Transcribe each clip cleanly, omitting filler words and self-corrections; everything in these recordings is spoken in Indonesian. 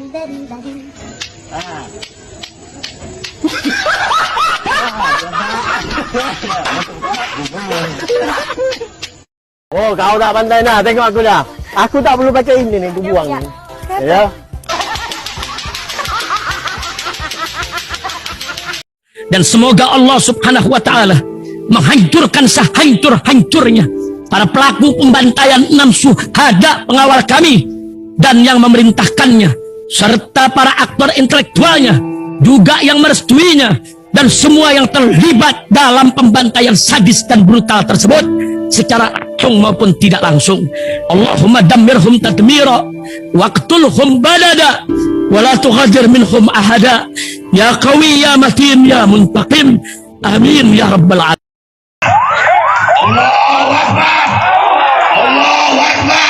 Oh, kau tak pandai nak, tengok aku dah. Aku tak perlu pakai ini nih, aku buang. Ya. Dan semoga Allah subhanahu wa ta'ala menghancurkan sehancur-hancurnya para pelaku pembantaian 6 syuhada pengawal kami dan yang memerintahkannya, serta para aktor intelektualnya juga yang merestuinya, dan semua yang terlibat dalam pembantaian sadis dan brutal tersebut secara langsung maupun tidak langsung. Allahumma dammirhum tadmira waqtulhum badada wala tughadir minhum ahada ya qawi ya matin ya muntaqim amin ya rabbal alamin. Allahu Akbar, Allahu Akbar.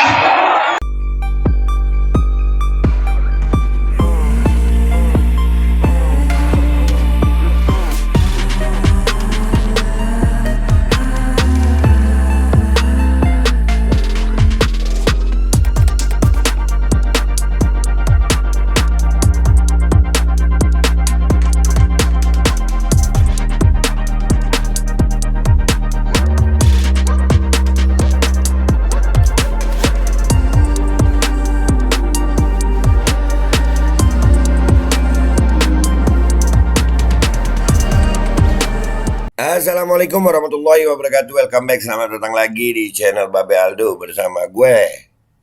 Assalamualaikum warahmatullahi wabarakatuh. Welcome back, selamat datang lagi di channel Babe Aldo bersama gue,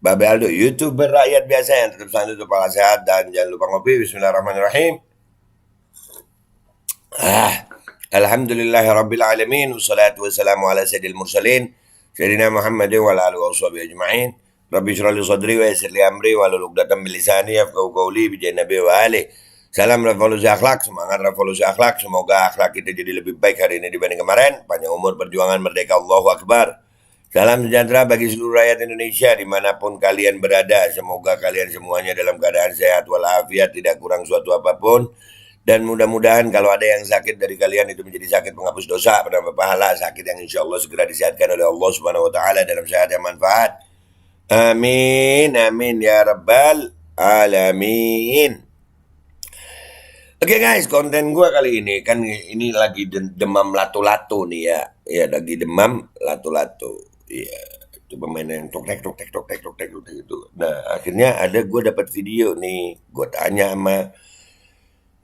Babe Aldo, YouTuber rakyat biasa yang tetap selalu kepala sehat dan jangan lupa ngopi. Bismillahirrahmanirrahim. Alhamdulillahirabbil alamin, wassalatu wassalamu ala sayyidil mursalin sayyidina Muhammadin wa ala alihi washabihi ajma'in. Rabbi shrah li sadri wa yassir li amri wahlul 'uqdatam min lisani yafqahu qawli bi nabi wa alihi. Salam revolusi akhlak, semangat revolusi akhlak. Semoga akhlak kita jadi lebih baik hari ini dibanding kemarin. Panjang umur, perjuangan, merdeka, Allahu Akbar. Salam sejahtera bagi seluruh rakyat Indonesia dimanapun kalian berada. Semoga kalian semuanya dalam keadaan sehat walafiat, tidak kurang suatu apapun. Dan mudah-mudahan kalau ada yang sakit dari kalian itu menjadi sakit penghapus dosa, penambah pahala, sakit yang insya Allah segera disehatkan oleh Allah Subhanahu Wa Taala dalam sehat yang manfaat. Amin, amin ya rabbal alamin. Oke guys, konten gue kali ini kan ini lagi demam lato-lato nih ya. Ya lagi demam lato-lato. Iya, itu pemain yang tok-tek itu. Nah, akhirnya gue dapat video nih. Gue tanya sama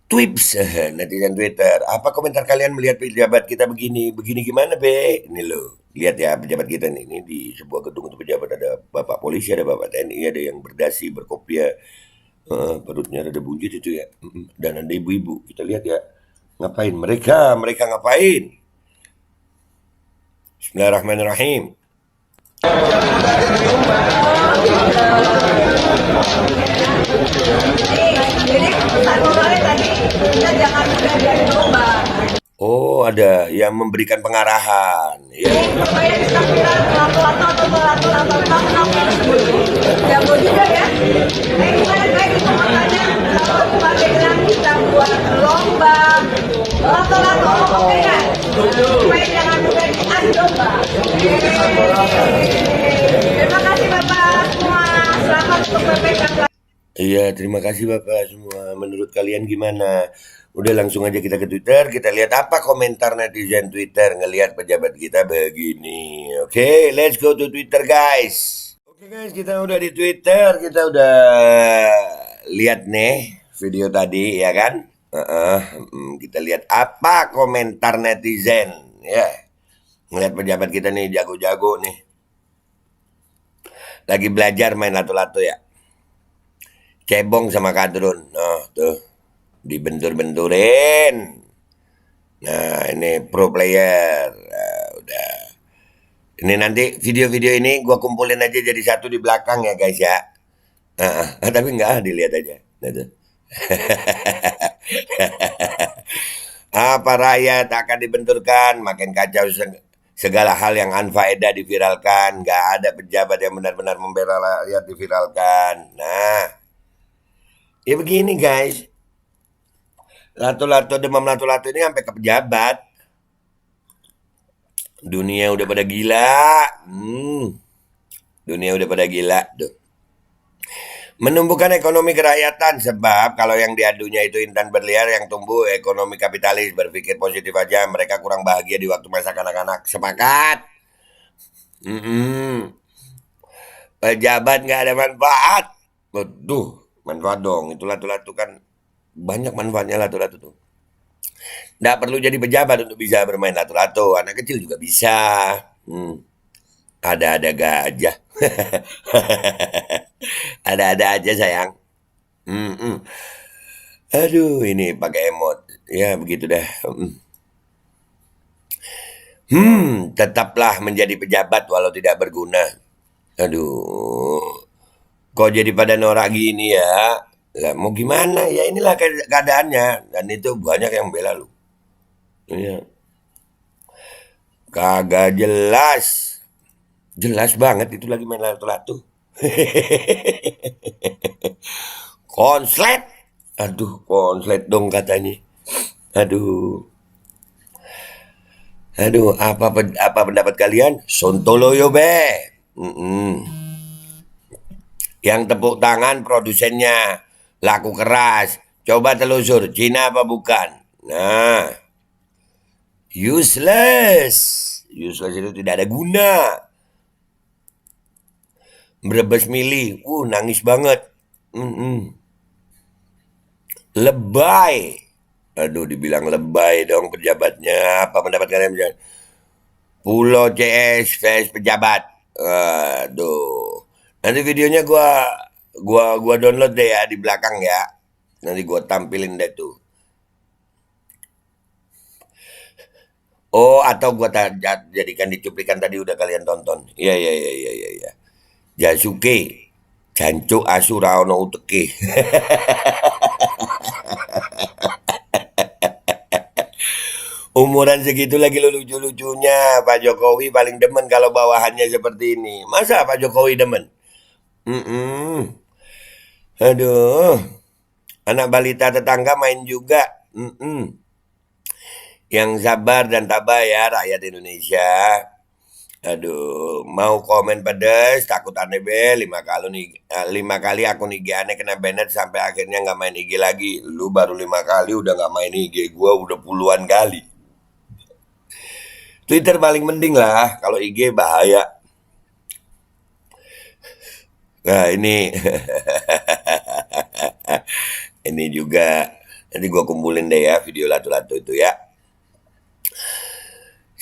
Twips, netizen Twitter, apa komentar kalian melihat pejabat kita begini gimana be? Ini loh, lihat ya pejabat kita nih, ini di sebuah gedung untuk pejabat ada bapak polisi, ada bapak TNI, ada yang berdasi, berkopiah. Perutnya ada buncit itu ya, dan ada ibu-ibu. Kita lihat ya, ngapain mereka ngapain. Bismillahirrahmanirrahim. Oh, ada yang memberikan pengarahan ya. Terima kasih Bapak semua. Selamat untuk Bapak. Iya, terima kasih Bapak semua. Menurut kalian gimana? Udah langsung aja kita ke Twitter, kita lihat apa komentar netizen Twitter ngelihat pejabat kita begini. Oke, let's go to Twitter guys. Oke guys, kita udah di Twitter, kita udah lihat nih video tadi ya kan. Kita lihat apa komentar netizen ya. Ngelihat pejabat kita nih jago-jago nih. Lagi belajar main lato-lato ya. Cebong sama kadrun. Nah, tuh. Dibentur-benturin. Nah, ini pro player. Nah, udah. Ini nanti video-video ini gue kumpulin aja jadi satu di belakang ya guys ya. Tapi enggak, dilihat aja. Nah, tuh. Apa rakyat akan dibenturkan, makin kacau segala hal yang anfaedah diviralkan. Gak ada pejabat yang benar-benar membela rakyat diviralkan. Nah, ya begini guys. Lato-lato, demam lato-lato ini sampai ke pejabat. Dunia udah pada gila. Dunia udah pada gila tuh. Menumbuhkan ekonomi kerakyatan, sebab kalau yang diadunya itu intan berliar, yang tumbuh ekonomi kapitalis. Berpikir positif aja, mereka kurang bahagia di waktu masa kanak-kanak. Sepakat. Pejabat nggak ada manfaat. Betul, manfaat dong. Itu latu-latu kan banyak manfaatnya latu-latu tuh. Nggak perlu jadi pejabat untuk bisa bermain latu-latu. Anak kecil juga bisa. Ada-ada gajah. Ada-ada aja sayang. Aduh, ini pakai emot. Ya begitu dah. Tetaplah menjadi pejabat walau tidak berguna. Aduh, kok jadi pada norak gini ya? Lah, mau gimana? Ya inilah keadaannya. Dan itu banyak yang bela lu. Iya. Kagak jelas. Jelas banget itu lagi main latu-latu. Konslet. Aduh, konslet dong katanya. Aduh, apa pendapat kalian? Sontoloyo be. Yang tepuk tangan produsennya, laku keras. Coba telusur, Cina apa bukan? Nah, useless. Useless itu tidak ada guna. Brebes milih, nangis banget. Lebay. Aduh, dibilang lebay dong pejabatnya. Apa pendapat kalian? Pulau CS vs pejabat. Aduh. Nanti videonya gua download deh ya di belakang ya. Nanti gua tampilin deh tuh. Oh, atau gua jadikan di cuplikan tadi udah kalian tonton. Iya. Jasuke, jancuk asura ono uteke. Umuran segitu lagi lucu-lucunya. Pak Jokowi paling demen kalau bawahannya seperti ini. Masa Pak Jokowi demen? Aduh, anak balita tetangga main juga. Yang sabar dan tabah ya rakyat Indonesia. Aduh, mau komen pedes, takut aneh be, 5 kali akun IG aneh kena banned sampai akhirnya nggak main IG lagi. Lu baru 5 kali udah nggak main IG, gua udah puluhan kali. Twitter paling mending lah, kalau IG bahaya. Nah ini, ini juga, nanti gua kumpulin deh ya video latu-latu itu ya.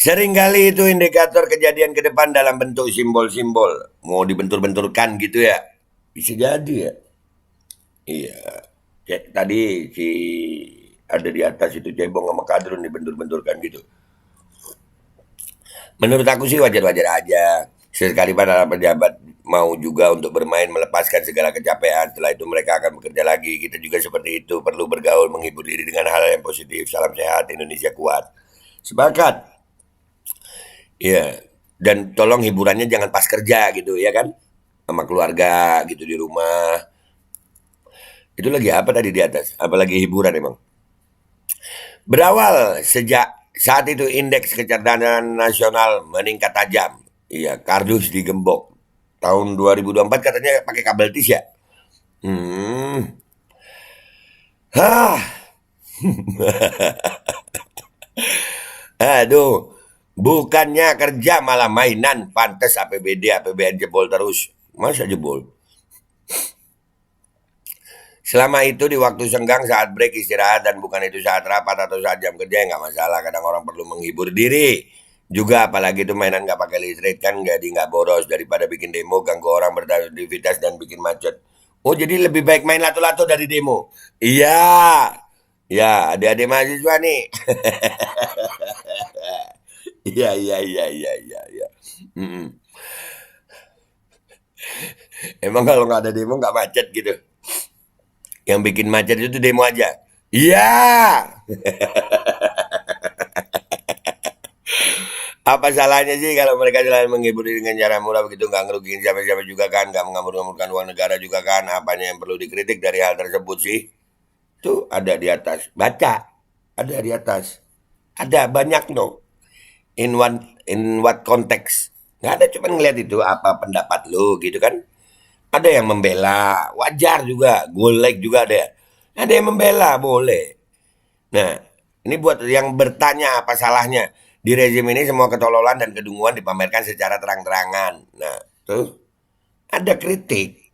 Seringkali itu indikator kejadian ke depan dalam bentuk simbol-simbol. Mau dibentur-benturkan gitu ya. Bisa jadi ya. Iya. Kayak tadi si ada di atas itu cebong sama kadrun dibentur-benturkan gitu. Menurut aku sih wajar-wajar aja. Sekali para pejabat mau juga untuk bermain melepaskan segala kecapean. Setelah itu mereka akan bekerja lagi. Kita juga seperti itu. Perlu bergaul, menghibur diri dengan hal yang positif. Salam sehat, Indonesia kuat. Sepakat. Iya, dan tolong hiburannya jangan pas kerja gitu ya kan, sama keluarga gitu di rumah. Itu lagi apa tadi di atas? Apalagi hiburan emang. Berawal sejak saat itu indeks kecerdasan nasional meningkat tajam. Iya, kardus digembok. Tahun 2024 katanya pakai kabel tis ya. Aduh. Bukannya kerja malah mainan, pantes APBD, APBN jebol terus. Masa jebol? Selama itu di waktu senggang, saat break, istirahat, dan bukan itu saat rapat atau saat jam kerja, nggak masalah. Kadang orang perlu menghibur diri. Juga apalagi itu mainan nggak pakai listrik kan, jadi nggak boros. Daripada bikin demo, ganggu orang beraktivitas dan bikin macet. Oh jadi lebih baik main lato-lato dari demo? Iya. Ya adik-adik mahasiswa nih. Iya. Emang kalau nggak ada demo nggak macet gitu. Yang bikin macet itu demo aja. Iya. Apa salahnya sih kalau mereka selain menghibur diri dengan cara murah begitu, nggak ngerugiin siapa-siapa juga kan, nggak mengamur-amurkan uang negara juga kan. Apanya yang perlu dikritik dari hal tersebut sih? Tuh ada di atas. Baca. Ada di atas. Ada banyak no. In what context? Nggak ada, cuma ngeliat itu apa pendapat lu gitu kan. Ada yang membela, wajar juga. Golek juga ada. Ada yang membela, boleh. Nah, ini buat yang bertanya apa salahnya. Di rezim ini semua ketololan dan kedunguan dipamerkan secara terang-terangan. Nah, tuh ada kritik.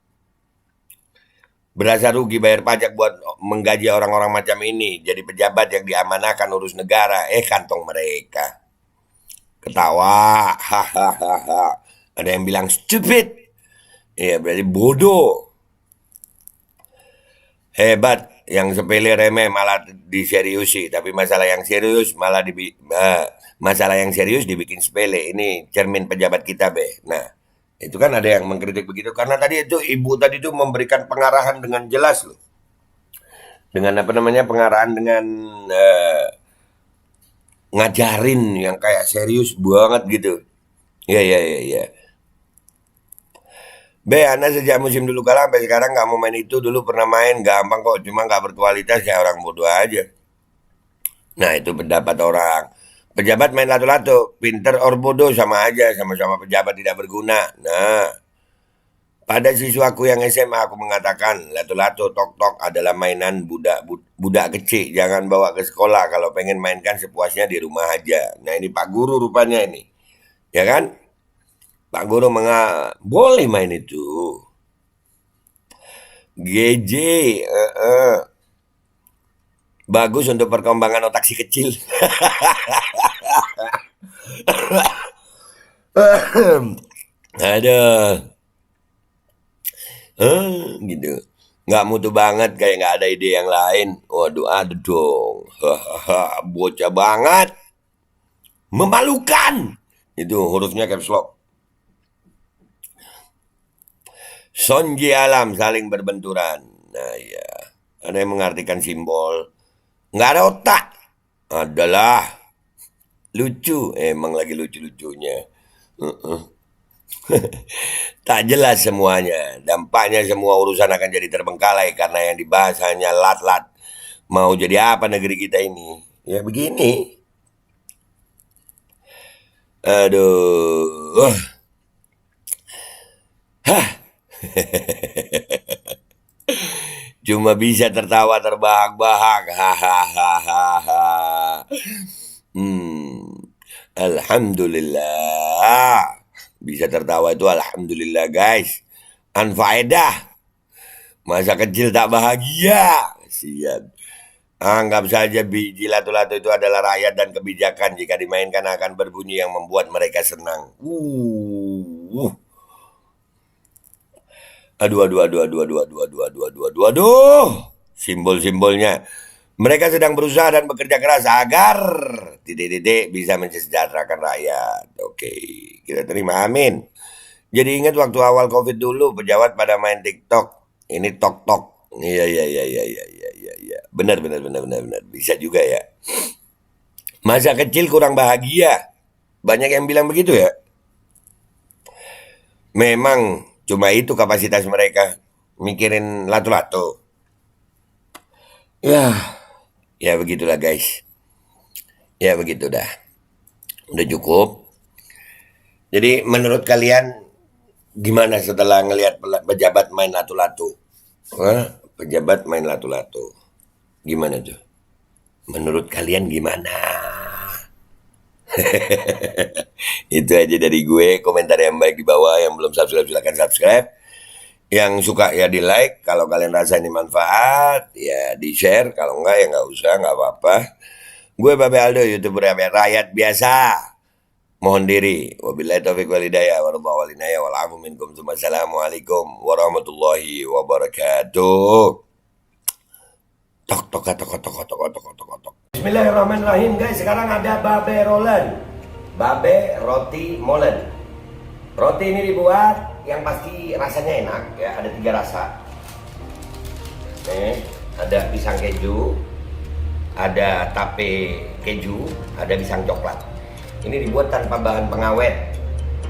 Berasa rugi bayar pajak buat menggaji orang-orang macam ini. Jadi pejabat yang diamanahkan urus negara. Kantong mereka. Ketawa. Hahaha. Ada yang bilang stupid. Iya, berarti bodoh. Hebat. Yang sepele remeh malah diseriusi. Tapi masalah yang serius malah masalah yang serius dibikin sepele. Ini cermin pejabat kita, Be. Nah, itu kan ada yang mengkritik begitu. Karena tadi itu ibu tadi itu memberikan pengarahan dengan jelas loh. Dengan pengarahan dengan ngajarin yang kayak serius banget gitu. Ya. Anda sejak musim dulu kalah sampai sekarang nggak mau main itu. Dulu pernah main, gampang kok. Cuma nggak berkualitas kayak orang bodoh aja. Nah, itu pendapat orang. Pejabat main lato-lato, pinter or bodoh sama aja, sama-sama pejabat tidak berguna. Nah, pada siswaku yang SMA aku mengatakan, lato-lato tok-tok adalah mainan budak kecil. Jangan bawa ke sekolah, kalau pengen mainkan sepuasnya di rumah aja. Nah, ini Pak Guru rupanya ini. Ya kan? Pak Guru boleh main itu. GJ, bagus untuk perkembangan otak si kecil. Aduh. Gitu. Nggak mutu banget, kayak nggak ada ide yang lain. Waduh, ada dong. Bocah banget. Memalukan. Itu hurufnya caps lock. Sonji alam saling berbenturan. Nah ya, ada yang mengartikan simbol. Nggak ada otak. Adalah lucu. Emang lagi lucu-lucunya. Tak jelas semuanya. Dampaknya semua urusan akan jadi terbengkalai karena yang dibahas hanya lat-lat. Mau jadi apa negeri kita ini? Ya begini. Aduh. Cuma bisa tertawa terbahak-bahak. Alhamdulillah. Bisa tertawa itu alhamdulillah, guys. Anfaedah. Masa kecil tak bahagia. Kasihan. Anggap saja biji lato-lato itu adalah rakyat dan kebijakan. Jika dimainkan akan berbunyi yang membuat mereka senang. Aduh. Simbol-simbolnya. Mereka sedang berusaha dan bekerja keras agar titik-titik bisa mensejahterakan rakyat. Oke, kita terima, amin. Jadi ingat waktu awal COVID dulu pejabat pada main TikTok. Ini tok-tok. Iya. Benar. Bisa juga ya. Masa kecil kurang bahagia. Banyak yang bilang begitu ya. Memang cuma itu kapasitas mereka. Mikirin lato-lato. Ya begitulah guys. Ya begitu dah. Udah cukup. Jadi menurut kalian gimana setelah ngelihat pejabat main lato-lato? Pejabat main lato-lato. Gimana tuh? Menurut kalian gimana? Itu aja dari gue. Komentar yang baik di bawah. Yang belum subscribe silahkan subscribe. Yang suka ya di like. Kalau kalian rasa ini manfaat ya di share. Kalau enggak ya nggak usah, nggak apa-apa. Gue Babe Aldo, YouTuber rakyat biasa. Mohon diri. Wabillahi taufiq wal hidayah. Wassalamualaikum warahmatullahi wabarakatuh. Tok. Bismillahirrahmanirrahim guys. Sekarang ada Babe Rolen. Babe roti molen. Roti ini dibuat yang pasti rasanya enak ya. Ada 3 rasa. Ada pisang keju, ada tape keju, ada pisang coklat. Ini dibuat tanpa bahan pengawet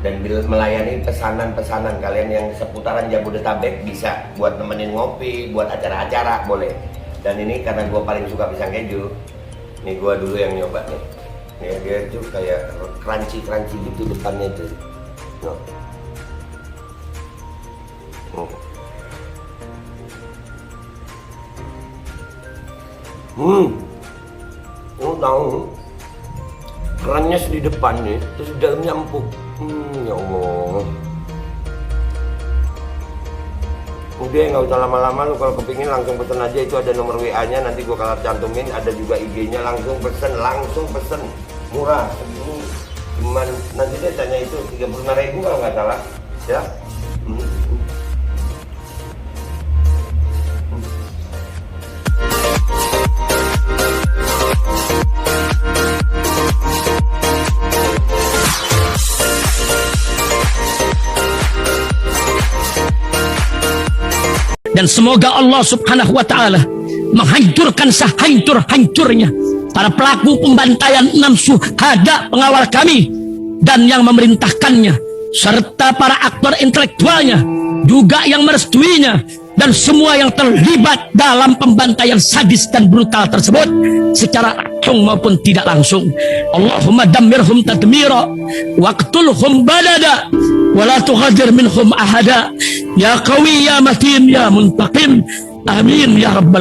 dan melayani pesanan-pesanan kalian yang seputaran Jabodetabek. Bisa buat nemenin ngopi, buat acara-acara boleh. Dan ini karena gue paling suka pisang keju, ini gue dulu yang nyoba nih. Dia tuh kayak crunchy gitu depannya tuh. Lu tahu kerannya di depan nih, terus di dalamnya empuk. Ya Allah. Udah nggak usah lama-lama, lu kalau kepingin langsung pesen aja, itu ada nomor WA-nya, nanti gua kalau cantumin, ada juga IG-nya, langsung pesen, murah. Ini cuman nanti dia tanya itu 35.000 kalau nggak salah, ya. Dan semoga Allah subhanahu wa ta'ala menghancurkan sehancur-hancurnya para pelaku pembantaian 6 syuhada pengawal kami dan yang memerintahkannya, serta para aktor intelektualnya juga yang merestuinya, dan semua yang terlibat dalam pembantaian sadis dan brutal tersebut secara langsung maupun tidak langsung. Allahumma dammirhum tadmira waqtulhum balada wala tughadir minhum ahada ya qawi ya matin ya muntaqim, amin ya rabbal